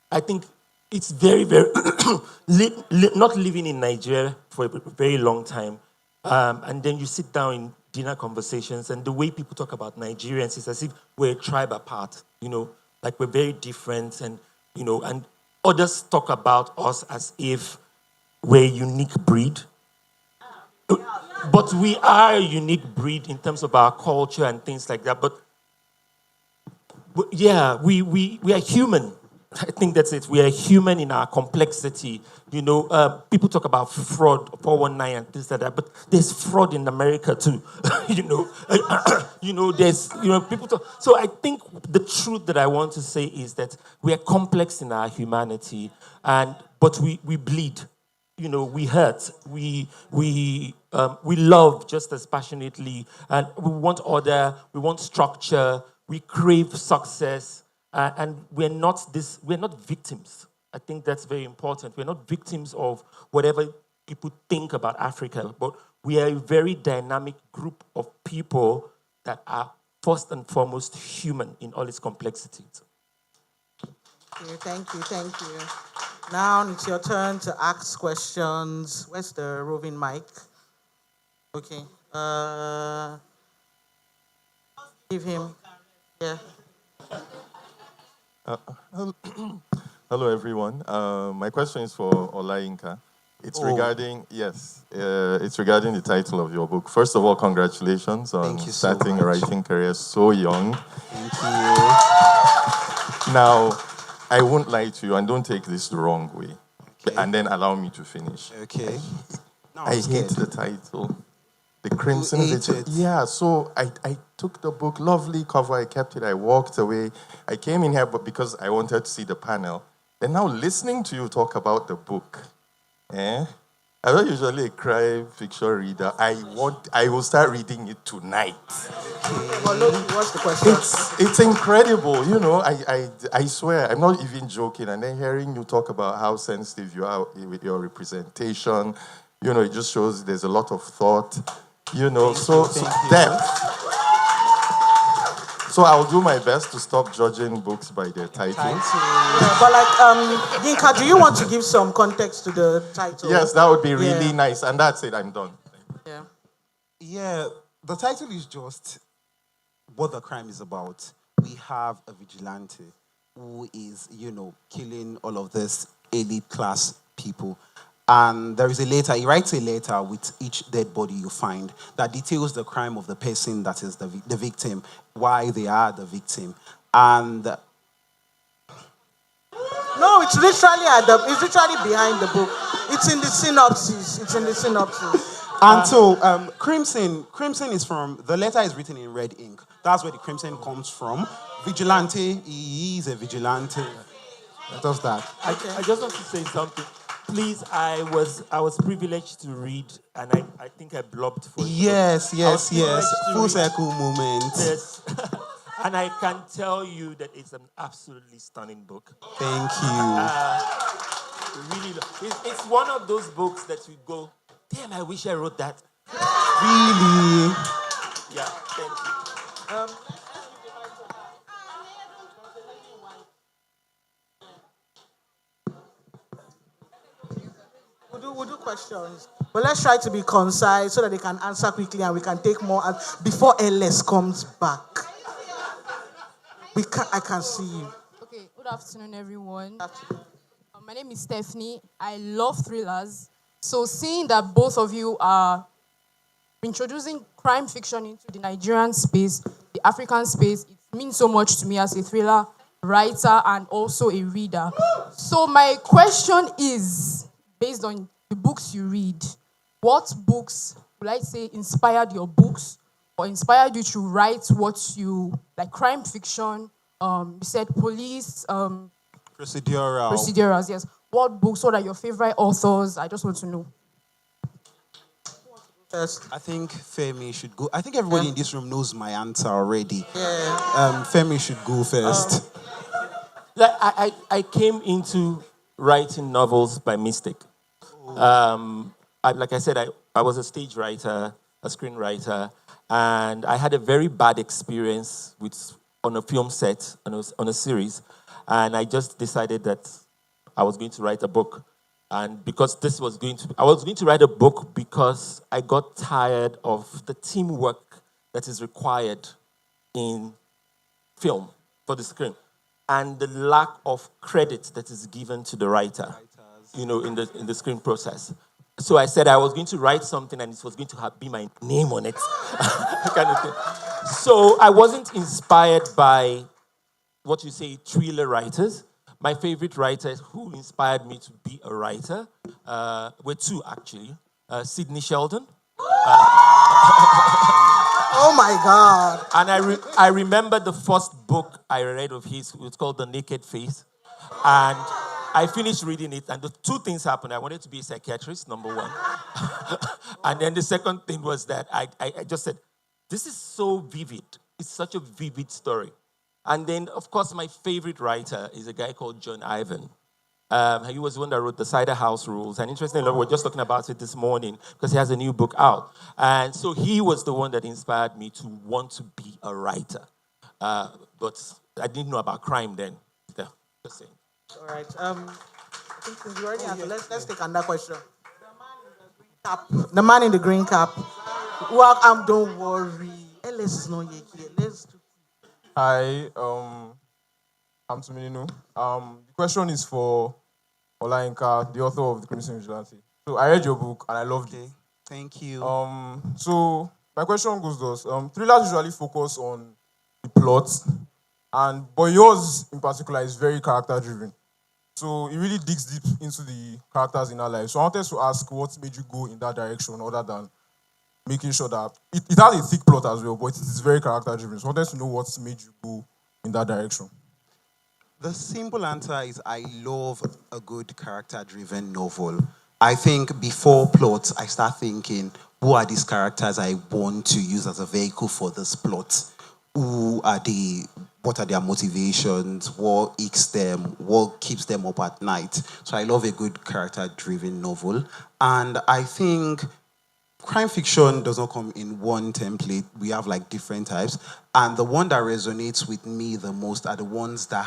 C: I think it's very, very not living in Nigeria for a very long time, and then you sit down in dinner conversations, and the way people talk about Nigerians is as if we're a tribe apart. Like we're very different, and and others talk about us as if we're a unique breed. But we are a unique breed in terms of our culture and things like that. But yeah, we are human. I think that's it. We are human in our complexity. People talk about fraud, 419 and things like that, but there's fraud in America too. There's, people talk. So I think the truth that I want to say is that we are complex in our humanity, but we bleed. we hurt, we love just as passionately, and we want order, we want structure, we crave success, and we're not victims. I think that's very important. We're not victims of whatever people think about Africa, but we are a very dynamic group of people that are first and foremost human in all its complexities.
A: Thank you, thank you. Now it's your turn to ask questions. Where's the roving mic? Okay. Give him. Yeah.
D: Hello, everyone. My question is for Olayinka. It's regarding it's regarding the title of your book. First of all, congratulations on
B: Thank you so
D: starting a
B: much.
D: writing career so young.
B: Thank you.
D: Now, I won't lie to you, and don't take this the wrong way.
B: Okay.
D: And then allow me to finish.
B: Okay. No,
D: I
B: I'm
D: hate
B: scared.
D: the title. The Crimson
B: hate
D: Vigil.
B: it?
D: Yeah, so I took the book, lovely cover, I kept it, I walked away. I came in here but because I wanted to see the panel. And now listening to you talk about the book, I'm not usually a crime fiction reader. I will start reading it tonight.
A: Well, look, what's the question?
D: It's incredible, I swear, I'm not even joking. And then hearing you talk about how sensitive you are with your representation, it just shows there's a lot of thought,
B: Thank you.
D: depth. So I'll do my best to stop judging books by their titles.
A: Yeah, but Yinka, do you want to give some context to the title?
D: Yes, that would be really
A: Yeah.
D: nice. And that's it, I'm done.
A: Yeah.
B: Yeah, the title is just what the crime is about. We have a vigilante who is, killing all of this elite class people. And there is he writes a letter with each dead body you find that details the crime of the person that is the victim, why they are the victim. And
A: No, it's literally behind the book. It's in the synopsis.
B: so Crimson is the letter is written in red ink. That's where the crimson comes from. Vigilante, he is a vigilante. Does that.
C: I just want to say something. Please, I was privileged to read, and I think I blobbed for it.
B: Yes.
C: privileged to
B: Full
C: read.
B: circle moment.
C: Yes. And I can tell you that it's an absolutely stunning book.
B: Thank you.
C: Really, it's one of those books that you go, damn, I wish I wrote that.
B: Really?
C: Yeah, thank you.
A: We'll do questions. But let's try to be concise so that they can answer quickly and we can take more before LS comes back. I can see you.
E: Okay, good afternoon, everyone. My name is Stephanie. I love thrillers. So seeing that both of you are introducing crime fiction into the Nigerian space, the African space, it means so much to me as a thriller writer and also a reader. So my question is, based on the books you read, what books would I say inspired your books or inspired you to write what you like? Crime fiction. You said police. Procedurals. Yes. What books? What are your favorite authors? I just want to know.
A: First.
B: I think Femi should go. I think everybody in this room knows my answer already.
A: Yeah.
B: Femi should go first.
C: I came into writing novels by mistake. Like I said, I was a stage writer, a screenwriter, and I had a very bad experience on a film set, on a series, and I just decided that I was going to write a book. And because I was going to write a book because I got tired of the teamwork that is required in film for the screen and the lack of credit that is given to the writer, in the screen process. So I said I was going to write something and it was going to be my name on it, kind of thing. So I wasn't inspired by what you say thriller writers. My favorite writers who inspired me to be a writer were two, actually. Sidney Sheldon.
A: Oh my God.
C: And I remember the first book I read of his, it was called The Naked Face. And I finished reading it, and the two things happened. I wanted to be a psychiatrist, number one. And then the second thing was that I just said, this is so vivid. It's such a vivid story. And then, of course, my favorite writer is a guy called John Ivan. He was the one that wrote the Cider House Rules. And interestingly, we were just talking about it this morning because he has a new book out. And so he was the one that inspired me to want to be a writer. But I didn't know about crime then. Yeah, just saying.
A: All right. I think since you already answered, let's take another question. The man in the green cap. Well, don't worry. LS is not yet here. Let's do.
F: Hi, I'm Tumininu. The question is for Olayinka, the author of The Crimson Vigilante. So I read your book and I loved it.
B: Thank you.
F: So my question goes thus. Thrillers usually focus on the plot, but yours in particular is very character driven. So it really digs deep into the characters in our lives. So I wanted to ask what made you go in that direction other than making sure that it has a thick plot as well, but it is very character driven. So I wanted to know what made you go in that direction.
B: The simple answer is I love a good character-driven novel. I think before plot, I start thinking, who are these characters I want to use as a vehicle for this plot? Who are they? What are their motivations? What aches them? What keeps them up at night? So I love a good character-driven novel. And I think crime fiction does not come in one template. We have like different types. And the one that resonates with me the most are the ones that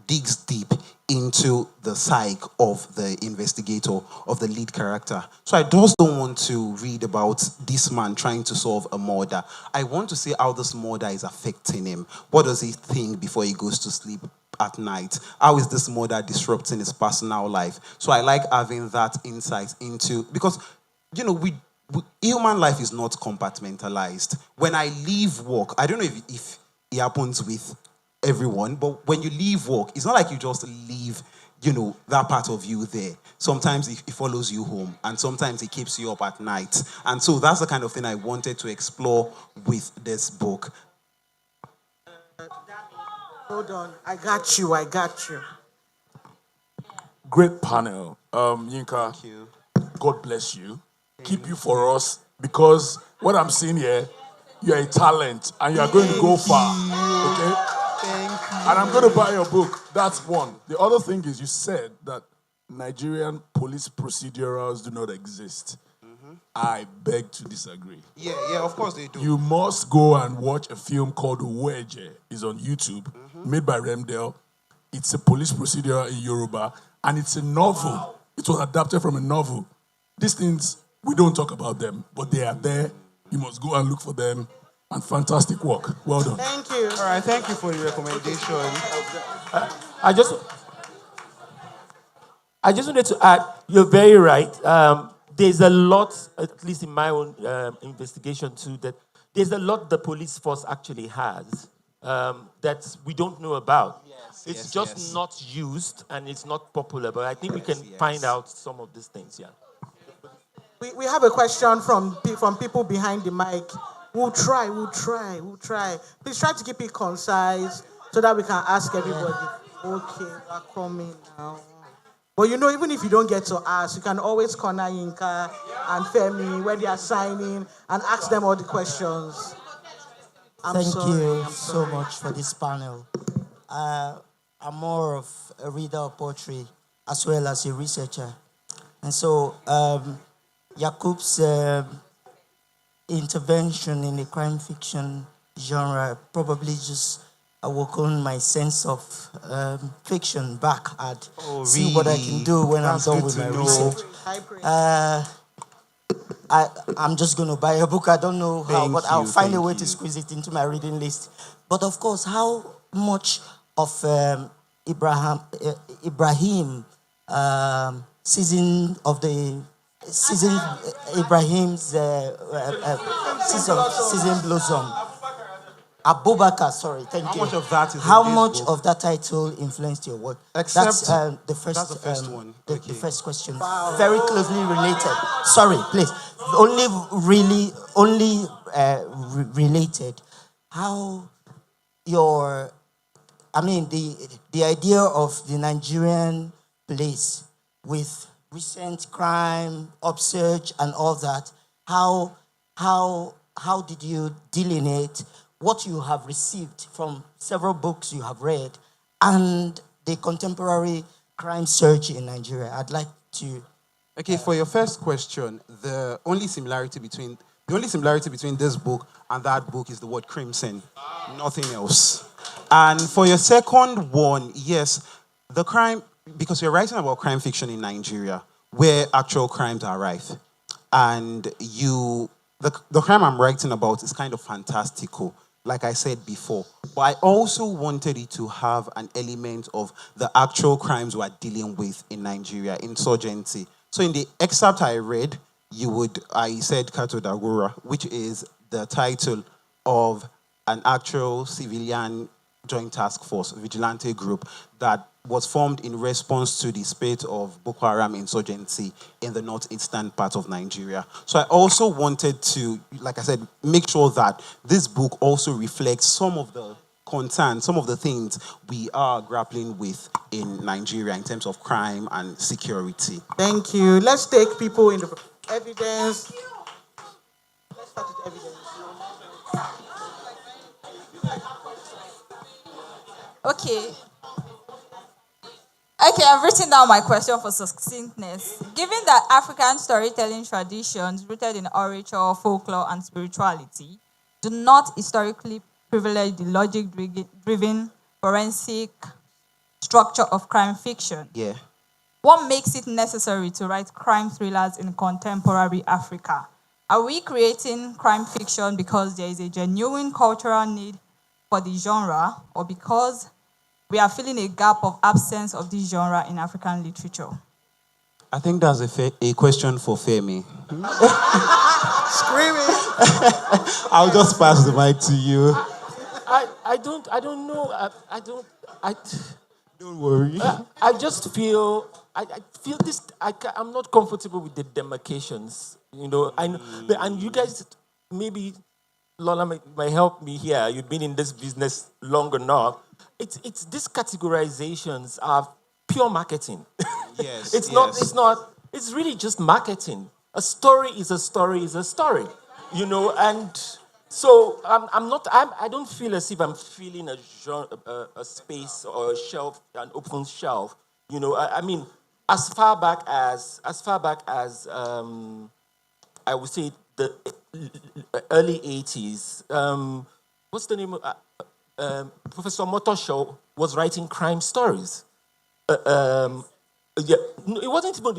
B: digs deep into the psyche of the investigator, of the lead character. So I just don't want to read about this man trying to solve a murder. I want to see how this murder is affecting him. What does he think before he goes to sleep at night? How is this murder disrupting his personal life? So I like having that insight into, because human life is not compartmentalized. When I leave work, I don't know if it happens with everyone, but when you leave work, it's not like you just leave, that part of you there. Sometimes it follows you home, and sometimes it keeps you up at night. And so that's the kind of thing I wanted to explore with this book.
A: Hold on. I got you.
G: Great panel. Yinka,
B: Thank you.
G: God bless you. Keep you for us, because what I'm seeing here, you're a talent and you're going to go far. Okay?
B: Thank you.
G: And I'm going to buy your book. That's one. The other thing is you said that Nigerian police procedurals do not exist. I beg to disagree.
B: Yeah, of course they do.
G: You must go and watch a film called Weje. It's on YouTube, made by Remdel. It's a police procedural in Yoruba, and it's a novel. Wow. It was adapted from a novel. These things, we don't talk about them, but they are there. You must go and look for them. And fantastic work. Well done.
A: Thank you.
B: All right, thank you for the recommendation.
C: I just wanted to add, you're very right. There's a lot, at least in my own investigation too, that there's a lot the police force actually has that we don't know about. It's just not used and it's not popular, but I think we can find out some of these things, yeah.
A: We have a question from people behind the mic. We'll try. Please try to keep it concise so that we can ask everybody. Okay, we're coming now. But even if you don't get to ask, you can always corner Yinka and Femi when they are signing and ask them all the questions.
H: Thank you so much for this panel. I'm more of a reader of poetry as well as a researcher. And so Yaqub's intervention in the crime fiction genre probably just awoken my sense of fiction back. I'd see what I can do when I'm done with my research. I'm just going to buy a book. I don't know how, but I'll find a way to squeeze it into my reading list. But of course, how much of Ibrahim Ibrahim's season blossom. Abubakar, sorry, thank you.
B: How much of that is
H: How much of that title influenced your work?
B: That's
H: the first
B: one.
H: The first question. Wow. Very closely related. Sorry, please. Only related. How your I mean, the idea of the Nigerian police with recent crime, upsurge, and all that. How did you delineate what you have received from several books you have read and the contemporary crime surge in Nigeria? I'd like to.
B: Okay, for your first question, the only similarity between this book and that book is the word crimson, nothing else. And for your second one, yes, the crime, because we're writing about crime fiction in Nigeria, where actual crimes are rife, and the crime I'm writing about is kind of fantastical, like I said before. But I also wanted it to have an element of the actual crimes we're dealing with in Nigeria, insurgency. So in the excerpt I read, I said Kato Dagora, which is the title of an actual civilian joint task force, vigilante group, that was formed in response to the spate of Boko Haram insurgency in the northeastern part of Nigeria. So I also wanted to, like I said, make sure that this book also reflects some of the concerns, some of the things we are grappling with in Nigeria in terms of crime and security.
A: Thank you. Let's take people in the evidence. Let's start with evidence.
I: Okay. Okay, I've written down my question for succinctness. Given that African storytelling traditions rooted in orature, folklore, and spirituality do not historically privilege the logic-driven forensic structure of crime fiction,
B: Yeah.
I: what makes it necessary to write crime thrillers in contemporary Africa? Are we creating crime fiction because there is a genuine cultural need for the genre, or because we are filling a gap of absence of this genre in African literature?
B: I think that's a question for Femi.
A: Screaming.
B: I'll just pass the mic to you.
C: I don't know.
B: Don't worry.
C: I just feel, I feel this, I'm not comfortable with the demarcations, you know. And you guys, maybe Lola might help me here. You've been in this business long enough. It's these categorizations are pure marketing.
B: Yes.
C: It's really just marketing. A story is a story is a story, you know. And so I don't feel as if I'm filling a space or a shelf, an open shelf, you know. I mean, as far back as I would say the early 80s. What's the name of Professor Motosho was writing crime stories. Yeah, no, it wasn't even.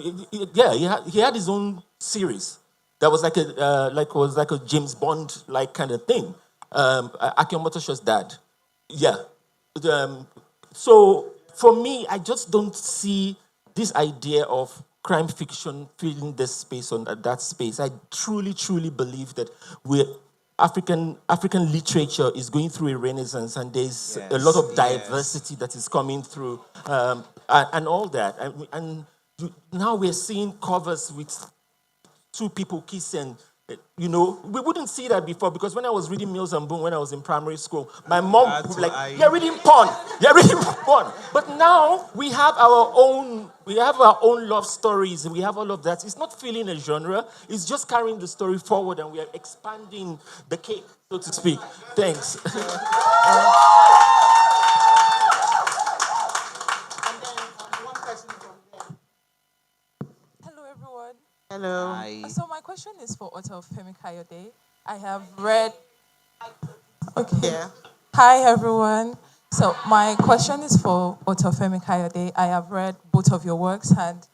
C: He had his own series that was like a James Bond like kind of thing. Akio Motosho's dad. Yeah. So for me, I just don't see this idea of crime fiction filling this space on that space. I truly, truly believe that African literature is going through a renaissance, and there's a lot of diversity that is coming through, and all that. Now we're seeing covers with two people kissing. You know, we wouldn't see that before, because when I was reading Mills and Boone when I was in primary school, my mom would be like, "You're reading porn. You're reading porn." But now we have our own love stories. We have all of that. It's not filling a genre. It's just carrying the story forward, and we are expanding the cake, so to speak. Thanks.
E: Hello, everyone.
A: Hello.
B: Hi.
E: So my question is for author Femi Kayode. I have read. Okay.
A: Yeah.
E: Hi, everyone. So my question is for author Femi Kayode. I have read both of your works and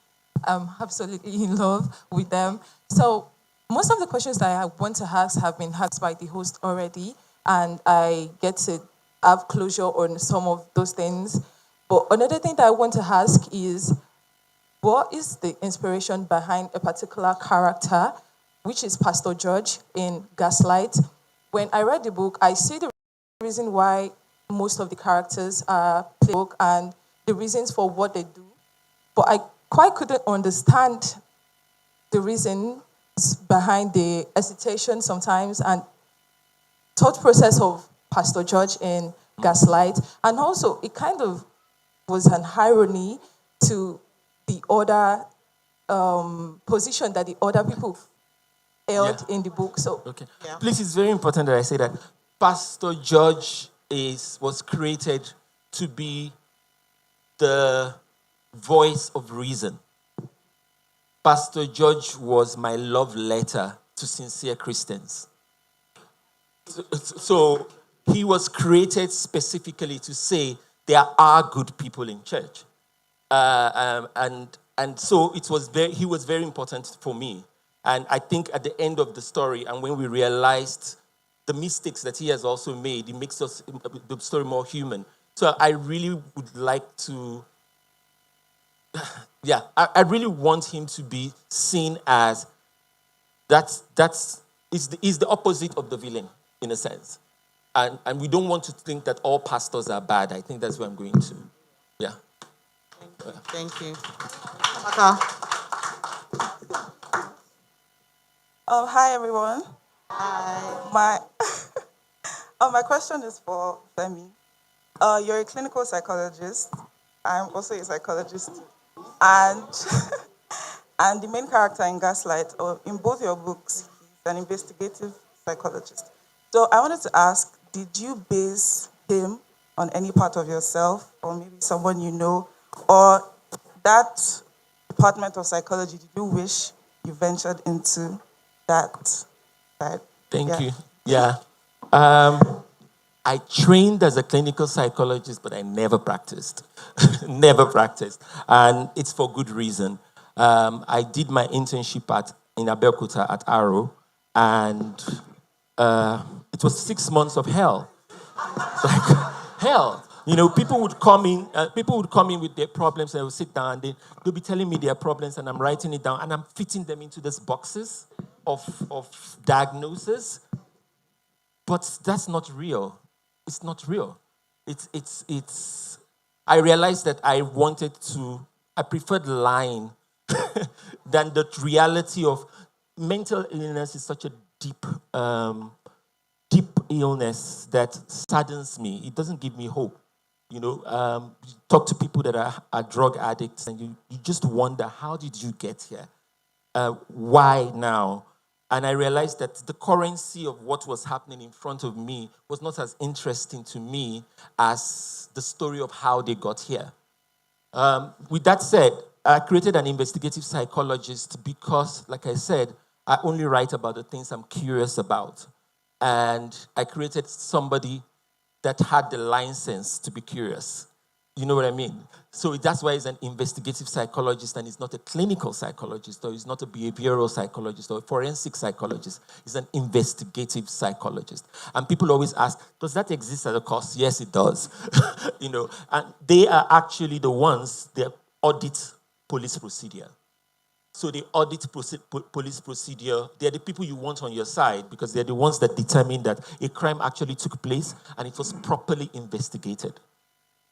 E: I'm absolutely in love with them. So most of the questions that I want to ask have been asked by the host already, and I get to have closure on some of those things. But another thing that I want to ask is, what is the inspiration behind a particular character, which is Pastor George in Gaslight? When I read the book, I see the reason why most of the characters are played and the reasons for what they do, but I quite couldn't understand the reasons behind the hesitation sometimes and thought process of Pastor George in
J: gaslight, and also it kind of was an irony to the other position that the other people held in the book. So,
C: Okay. Please, it's very important that I say that Pastor George was created to be the voice of reason. Pastor George was my love letter to sincere Christians. So he was created specifically to say there are good people in church. And so he was very important for me. And I think at the end of the story, and when we realized the mistakes that he has also made, it makes the story more human. So I really would like to, I really want him to be seen as is the opposite of the villain, in a sense. And we don't want to think that all pastors are bad. I think that's where I'm going to. Yeah.
A: Thank you.
K: Hi, everyone.
A: Hi.
K: My question is for Femi. You're a clinical psychologist. I'm also a psychologist. And and the main character in Gaslight, or in both your books, he's an investigative psychologist. So I wanted to ask, did you base him on any part of yourself, or maybe someone you know, or that department of psychology, did you wish you ventured into that side?
C: Thank you. Yeah. I trained as a clinical psychologist, but I never practiced. Never practiced. And it's for good reason. I did my internship in Abeokuta at Arrow, and it was 6 months of hell. Like, hell. You know, people would come in with their problems, and they would sit down, and they'll be telling me their problems, and I'm writing it down, and I'm fitting them into these boxes of diagnosis. But that's not real. It's not real. It's. I realized that I preferred lying than the reality of mental illness is such a deep illness that saddens me. It doesn't give me hope. You know, you talk to people that are drug addicts, and you just wonder, how did you get here? Why now? And I realized that the currency of what was happening in front of me was not as interesting to me as the story of how they got here. With that said, I created an investigative psychologist because, like I said, I only write about the things I'm curious about. And I created somebody that had the license to be curious. You know what I mean? So that's why he's an investigative psychologist, and he's not a clinical psychologist, or he's not a behavioral psychologist or a forensic psychologist. He's an investigative psychologist. And people always ask, does that exist at a cost? Yes, it does. You know, and they are actually the ones that audit police procedure. So they audit police procedure. They're the people you want on your side because they're the ones that determine that a crime actually took place and it was properly investigated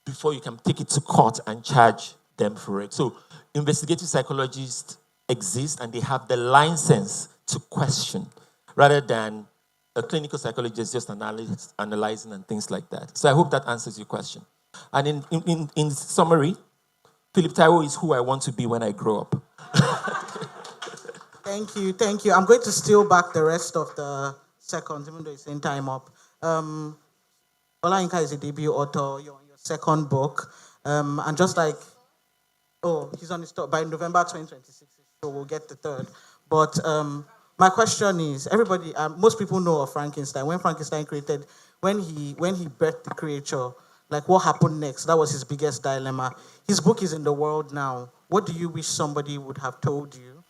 C: before you can take it to court and charge them for it. So investigative psychologists exist and they have the license to question rather than a clinical psychologist just analyzing and things like that. So I hope that answers your question. And in summary, Philip Taiwo is who I want to be when I grow up.
A: Thank you. I'm going to steal back the rest of the seconds, even though it's in time up. Olayinka is a debut author. You're on your second book. And just like, he's on his top by November 2026, so we'll get the third. But my question is, everybody, most people know of Frankenstein. When Frankenstein created, when he birthed the creature, like what happened next? That was his biggest dilemma. His book is in the world now. What do you wish somebody would have told you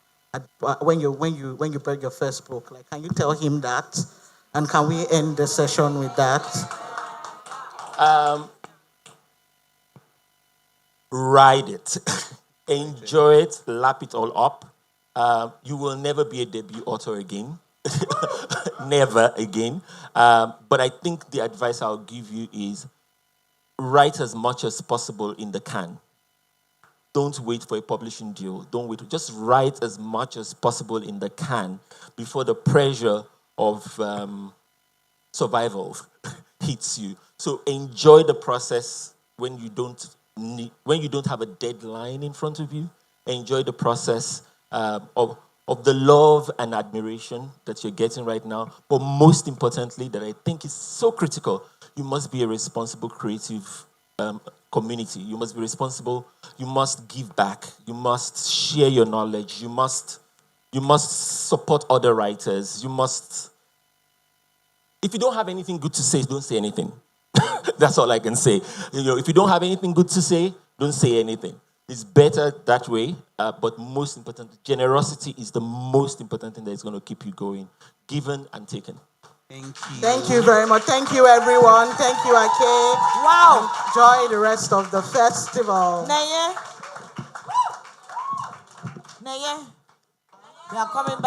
A: when you read your first book? Like, can you tell him that? And can we end the session with that?
C: Ride it, enjoy it, lap it all up. You will never be a debut author again, never again. But I think the advice I'll give you is write as much as possible in the can. Don't wait for a publishing deal. Don't wait. Just write as much as possible in the can before the pressure of survival hits you. So enjoy the process when you don't have a deadline in front of you. Enjoy the process of the love and admiration that you're getting right now. But most importantly, that I think is so critical, you must be a responsible creative community. You must be responsible. You must give back. You must share your knowledge. You must support other writers. You must. If you don't have anything good to say, don't say anything. That's all I can say. If you don't have anything good to say, don't say anything. It's better that way, but most important, generosity is the most important thing that is going to keep you going. Given and taken.
B: Thank you.
A: Thank you very much. Thank you, everyone. Thank you, Ake.
H: Wow.
A: Enjoy the rest of the festival.
H: Neye. We are coming back.